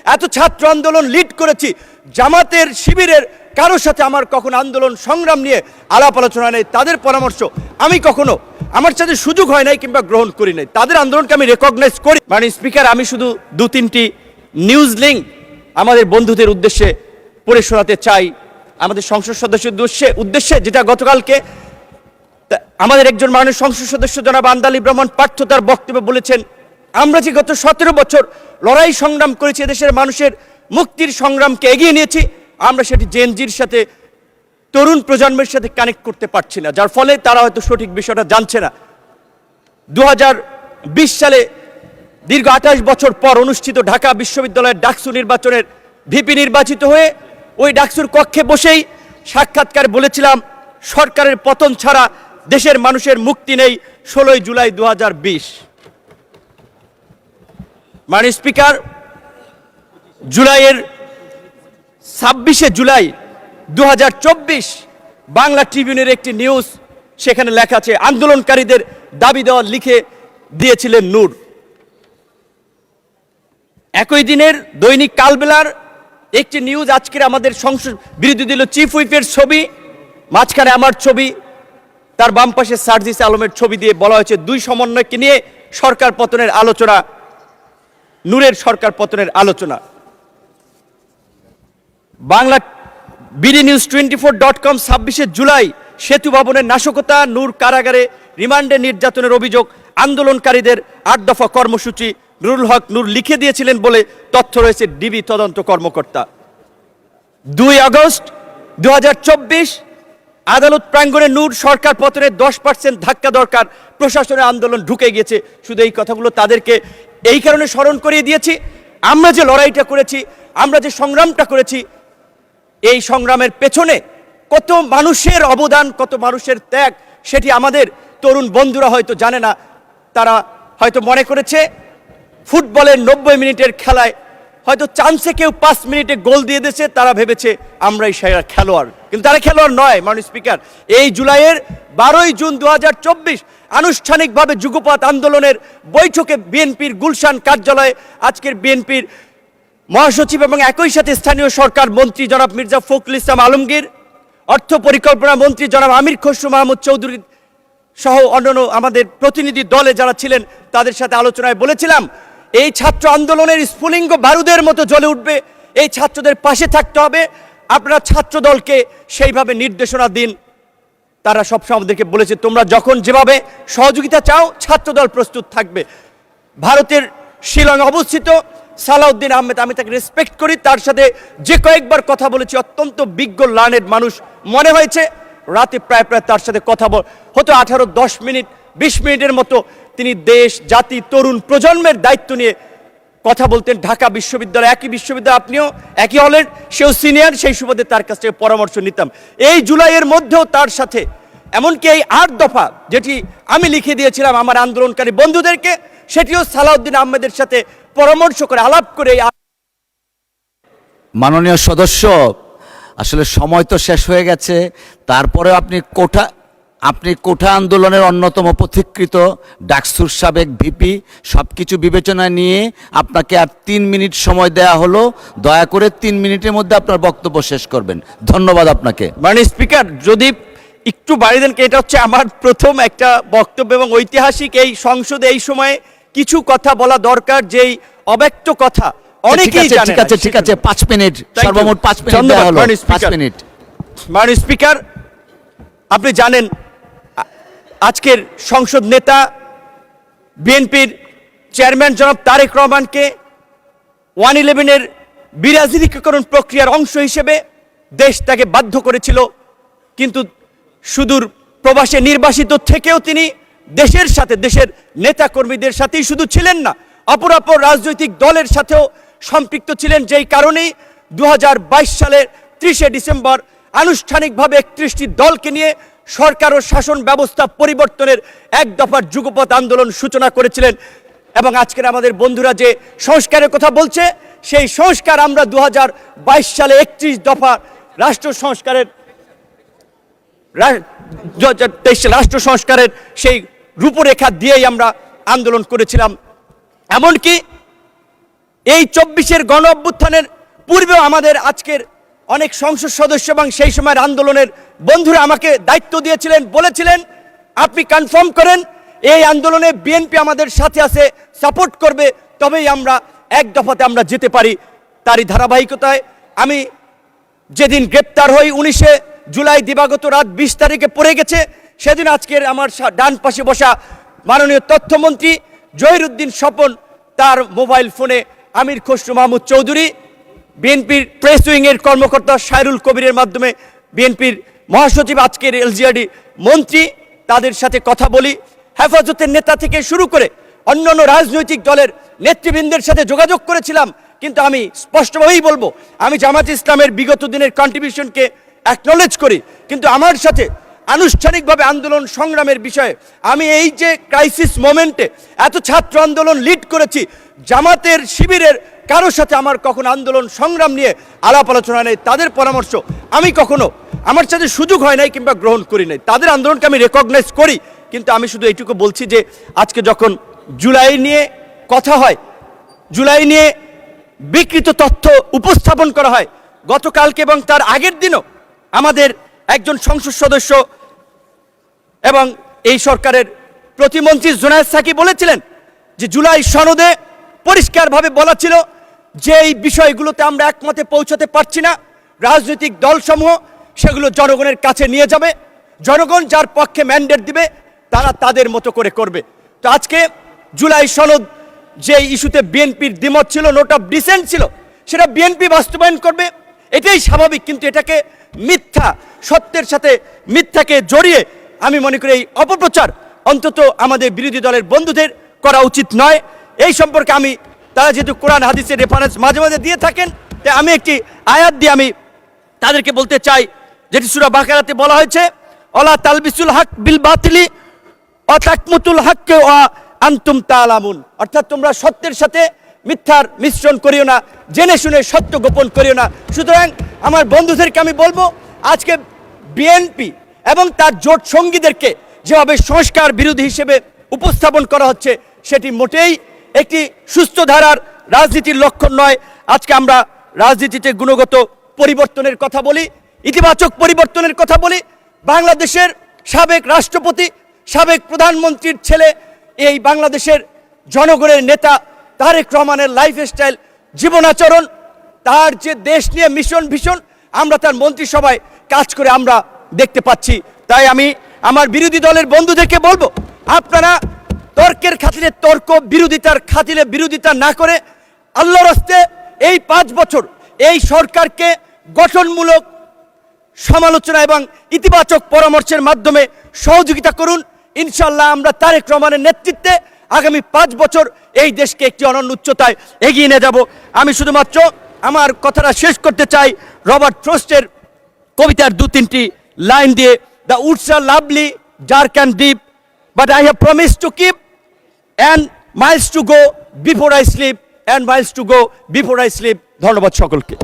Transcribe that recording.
এত ছাত্র আন্দোলন লিড করেছি, জামাতের শিবিরের কারোর সাথে আমার কখনো আন্দোলন সংগ্রাম নিয়ে আলাপ আলোচনা নেই। তাদের পরামর্শ আমি কখনো আমার সাথে সুযোগ হয় নাই কিংবা গ্রহণ করি নাই। তাদের আন্দোলনকে আমি রেকগনাইজ করি। মানে স্পিকার, আমি শুধু 2-3টি নিউজ লিঙ্ক আমাদের বন্ধুদের উদ্দেশ্যে পড়ে শোনাতে চাই, আমাদের সংসদ সদস্যের উদ্দেশ্যে, যেটা গতকালকে আমাদের একজন মাননীয় সংসদ সদস্য জনাব আন্দালি ব্রাহ্মণ পার্থ তার বক্তব্যে বলেছেন, আমরা যে গত 17 বছর লড়াই সংগ্রাম করেছি, দেশের মানুষের মুক্তির সংগ্রামকে এগিয়ে নিয়েছি, আমরা সেটি জেনজির সাথে, তরুণ প্রজন্মের সাথে কানেক্ট করতে পারছি না, যার ফলে তারা হয়তো সঠিক বিষয়টা জানছে না। 2020 সালে দীর্ঘ 28 বছর পর অনুষ্ঠিত ঢাকা বিশ্ববিদ্যালয়ের ডাকসু নির্বাচনের ভিপি নির্বাচিত হয়ে ওই ডাকসুর কক্ষে বসেই সাক্ষাৎকারে বলেছিলাম, সরকারের পতন ছাড়া দেশের মানুষের মুক্তি নেই। 16 জুলাই 2020। মাননীয় স্পিকার, জুলাইয়ের 26শে জুলাই 2024 বাংলা ট্রিবিউনের একটি নিউজ, সেখানে লেখা আছে আন্দোলনকারীদের দাবি দেওয়া লিখে দিয়েছিলেন নূর। একই দিনের দৈনিক কালবেলার একটি নিউজ, আজকের আমাদের সংসদ বিরোধী দল চিফ হুইপের ছবি, মাঝখানে আমার ছবি, তার বাম পাশে সার্জিস আলমের ছবি দিয়ে বলা হয়েছে দুই সমন্বয়কে নিয়ে সরকার পতনের আলোচনা, নূরের সরকার পতনের আলোচনা। বাংলা বিডি নিউজ 24.com 26শে জুলাই সেতু ভবনের নাশকতা, নূর কারাগারে রিমান্ডে নির্যাতনের অভিযোগ, আন্দোলনকারীদের 8 দফা কর্মসূচি নুরুল হক নূর লিখে দিয়েছিলেন বলে তথ্য রয়েছে ডিবি তদন্ত কর্মকর্তা। 2 আগস্ট 2024 আদালত প্রাঙ্গণে নূর সরকার পতনের 10% ধাক্কা দরকার, প্রশাসনের আন্দোলন ঢুকে গিয়েছে। শুধু এই কথাগুলো তাদেরকে এই কারণে স্মরণ করিয়ে দিয়েছি, আমরা যে লড়াইটা করেছি, আমরা যে সংগ্রামটা করেছি, এই সংগ্রামের পেছনে কত মানুষের অবদান, কত মানুষের ত্যাগ, সেটি আমাদের তরুণ বন্ধুরা হয়তো জানে না। তারা হয়তো মনে করেছে ফুটবলের 90 মিনিটের খেলায় হয়তো চান্সে কেউ 5 মিনিটে গোল দিয়ে দিয়েছে, তারা ভেবেছে আমরাই সেরা খেলোয়াড়, কিন্তু তারা খেলোয়াড় নয়। মাননীয় স্পিকার, এই জুলাইয়ের 12ই জুন 2024 আনুষ্ঠানিকভাবে যুগপৎ আন্দোলনের বৈঠকে বিএনপির গুলশান কার্যালয়ে আজকের বিএনপির মহাসচিব এবং একই সাথে স্থানীয় সরকার মন্ত্রী জনাব মির্জা ফখরুল ইসলাম আলমগীর, অর্থ পরিকল্পনা মন্ত্রী জনাব আমির খসরু মাহমুদ চৌধুরী সহ অন্যান্য আমাদের প্রতিনিধি দলে যারা ছিলেন, তাদের সাথে আলোচনায় বলেছিলাম এই ছাত্র আন্দোলনের স্ফুলিঙ্গ বারুদের মতো জ্বলে উঠবে, এই ছাত্রদের পাশে থাকতে হবে, আপনারা ছাত্র দলকে সেইভাবে নির্দেশনা দিন। তারা সবসময় আমাদেরকে বলেছে, তোমরা যখন যেভাবে সহযোগিতা চাও ছাত্রদল প্রস্তুত থাকবে। ভারতের শিলং অবস্থিত সালাউদ্দিন আহমেদ, আমি তাকে রেসপেক্ট করি, তার সাথে যে কয়েকবার কথা বলেছি, অত্যন্ত বিজ্ঞ লার্নেড মানুষ মনে হয়েছে। রাতে প্রায় তার সাথে কথা হতো 10 মিনিট 20 মিনিটের মতো। তিনি দেশ, জাতি, তরুণ প্রজন্মের দায়িত্ব নিয়ে কথা বলতেন। ঢাকা বিশ্ববিদ্যালয়, একই বিশ্ববিদ্যালয়, আপনিও একই হলের, সেও সিনিয়র, সেই সুবাদে তার কাছ থেকে পরামর্শ নিতাম। এই জুলাইয়ের মধ্যেও তার সাথে এমনকি এই 8 দফা যেটি আমি লিখে দিয়েছিলাম আমার আন্দোলনকারী বন্ধুদেরকে, সেটিও সালাউদ্দিন আহমেদের সাথে পরামর্শ করে আলাপ করে। মাননীয় সদস্য, আসলে সময় তো শেষ হয়ে গেছে, তারপরে আপনি কোঠা আন্দোলনের অন্যতম পথিকৃত, ডাকসুর সাবেক ভিপি, সব কিছু বিবেচনায় নিয়ে আপনাকে আর 3 মিনিট সময় দেয়া হলো। দয়া করে 3 মিনিটের মধ্যে আপনার বক্তব্য শেষ করবেন। ধন্যবাদ আপনাকে। মাননীয় স্পিকার, যদি একটু বাড়িয়ে দেন, এটা হচ্ছে আমার প্রথম একটা বক্তব্য এবং ঐতিহাসিক এই সংসদে এই সময়ে কিছু কথা বলা দরকার, যেই অব্যক্ত কথা অনেকেই জানে না। ঠিক আছে 5 মিনিট, সর্বমোট 5 মিনিট দেয়া হলো। 5 মিনিট। মাননীয় স্পিকার, আপনি জানেন আজকের সংসদ নেতা বিএনপির চেয়ারম্যান জনাব তারেক রহমানকে 111-এর বিরাজনীতিকরণ প্রক্রিয়ার অংশ হিসেবে দেশ তাকে বাধ্য করেছিল, কিন্তু সুদূর প্রবাসে নির্বাসিত থেকেও তিনি দেশের সাথে, দেশের নেতা কর্মীদের সাথেই শুধু ছিলেন না, অপরাপর রাজনৈতিক দলের সাথেও সম্পৃক্ত ছিলেন। যেই কারণেই 2022 সালের 30শে ডিসেম্বর আনুষ্ঠানিকভাবে 31টি দলকে নিয়ে সরকার ও শাসন ব্যবস্থা পরিবর্তনের 1 দফার যুগপৎ আন্দোলন সূচনা করেছিলেন। এবং আজকের আমাদের বন্ধুরা যে সংস্কারের কথা বলছে, সেই সংস্কার আমরা 2022 সালে 31 দফা রাষ্ট্র সংস্কারের রাষ্ট্র সংস্কারের সেই রূপরেখা দিয়েই আমরা আন্দোলন করেছিলাম। এমনকি এই 24-এর গণ অভ্যুত্থানের পূর্বেও আমাদের আজকের অনেক সংসদ সদস্য এবং সেই সময়ের আন্দোলনের বন্ধুরা আমাকে দায়িত্ব দিয়েছিলেন, বলেছিলেন আপনি কনফার্ম করেন এই আন্দোলনে বিএনপি আমাদের সাথে আছে, সাপোর্ট করবে, তবেই আমরা এক দফাতে আমরা যেতে পারি। তারই ধারাবাহিকতায় আমি যেদিন গ্রেপ্তার হই 19 জুলাই দিবাগত রাত 20 তারিখে পড়ে গেছে, সেদিন আজকের আমার ডান পাশে বসা মাননীয় তথ্যমন্ত্রী জহিরুদ্দিন স্বপন তার মোবাইল ফোনে আমির খসরু মাহমুদ চৌধুরী, বিএনপির প্রেস উইংয়ের কর্মকর্তা সাইরুল কবিরের মাধ্যমে বিএনপির মহাসচিব আজকের এলজিআরডি মন্ত্রী, তাদের সাথে কথা বলি। হেফাজতের নেতা থেকে শুরু করে অন্যান্য রাজনৈতিক দলের নেতৃবৃন্দের সাথে যোগাযোগ করেছিলাম, কিন্তু আমি স্পষ্টভাবেই বলবো আমি জামাত ইসলামের বিগত দিনের কন্ট্রিবিউশনকে অ্যাকনলেজ করি, কিন্তু আমার সাথে আনুষ্ঠানিকভাবে আন্দোলন সংগ্রামের বিষয়ে আমি এই যে ক্রাইসিস মোমেন্টে এত ছাত্র আন্দোলন লিড করেছি, জামাতের শিবিরের কারোর সাথে আমার কখনো আন্দোলন সংগ্রাম নিয়ে আলাপ আলোচনা নেই। তাদের পরামর্শ আমি কখনো আমার সাথে সুযোগ হয় নাই কিংবা গ্রহণ করি নাই, তাদের আন্দোলনকে আমি রেকগনাইজ করি। কিন্তু আমি শুধু এইটুকু বলছি যে আজকে যখন জুলাই নিয়ে কথা হয়, জুলাই নিয়ে বিকৃত তথ্য উপস্থাপন করা হয়, গতকালকে এবং তার আগের দিনও আমাদের একজন সংসদ সদস্য এবং এই সরকারের প্রতিমন্ত্রী জুনায়েদ সাকি বলেছিলেন যে জুলাই সনদে পরিষ্কারভাবে বলা ছিল যে এই বিষয়গুলোতে আমরা একমতে পৌঁছাতে পারছি না, রাজনৈতিক দলসমূহ সেগুলো জনগণের কাছে নিয়ে যাবে, জনগণ যার পক্ষে ম্যান্ডেট দিবে তারা তাদের মতো করে করবে। তো আজকে জুলাই সনদ যে ইস্যুতে বিএনপির দ্বিমত ছিল, নোট অফ ডিসেন্ট ছিল, সেটা বিএনপি বাস্তবায়ন করবে, এটাই স্বাভাবিক। কিন্তু এটাকে মিথ্যা, সত্যের সাথে মিথ্যাকে জড়িয়ে আমি মনে করি এই অপপ্রচার অন্তত আমাদের বিরোধী দলের বন্ধুদের করা উচিত নয়। এই সম্পর্কে আমি, তারা যেহেতু কোরআন হাদিসের রেফারেন্স মাঝে মাঝে দিয়ে থাকেন, তাই আমি একটি আয়াত দিয়ে আমি তাদেরকে বলতে চাই, যেটি সূরা বাকারাতে বলা হয়েছে, অলা তালবিসুল হক বিল বাতিলি ওয়া তাকমুতুল হককে ওয়া আনতুম তাআলামুন, অর্থাৎ তোমরা সত্যের সাথে মিথ্যার মিশ্রণ করিও না, জেনে শুনে সত্য গোপন করিও না। সুতরাং আমার বন্ধুদেরকে আমি বলবো, আজকে বিএনপি এবং তার জোট সঙ্গীদেরকে যেভাবে সংস্কার বিরোধী হিসেবে উপস্থাপন করা হচ্ছে, সেটি মোটেই একটি সুস্থ ধারার রাজনীতির লক্ষণ নয়। আজকে আমরা রাজনীতিতে গুণগত পরিবর্তনের কথা বলি, ইতিবাচক পরিবর্তনের কথা বলি। বাংলাদেশের সাবেক রাষ্ট্রপতি, সাবেক প্রধানমন্ত্রীর ছেলে, এই বাংলাদেশের জনগণের নেতা তারেক রহমানের লাইফস্টাইল, জীবনাচরণ, তার যে দেশ নিয়ে মিশন ভীষণ, আমরা তার মন্ত্রিসভায় কাজ করে আমরা দেখতে পাচ্ছি। তাই আমি আমার বিরোধী দলের বন্ধুদেরকে বলবো, আপনারা তর্কের খাতিরে তর্ক, বিরোধিতার খাতিরে বিরোধিতা না করে আল্লাহর রাস্তে এই 5 বছর এই সরকারকে গঠনমূলক সমালোচনা এবং ইতিবাচক পরামর্শের মাধ্যমে সহযোগিতা করুন। ইনশাল্লাহ আমরা তারেক রহমানের নেতৃত্বে আগামী 5 বছর এই দেশকে একটি অনন্য উচ্চতায় এগিয়ে নিয়ে যাব। আমি শুধুমাত্র আমার কথাটা শেষ করতে চাই রবার্ট ফ্রস্টের কবিতার 2-3টি লাইন দিয়ে, the woods are lovely, dark and deep, but I have promise to keep, and miles to go before I sleep, and miles to go before I sleep. ধন্যবাদ সকলকে।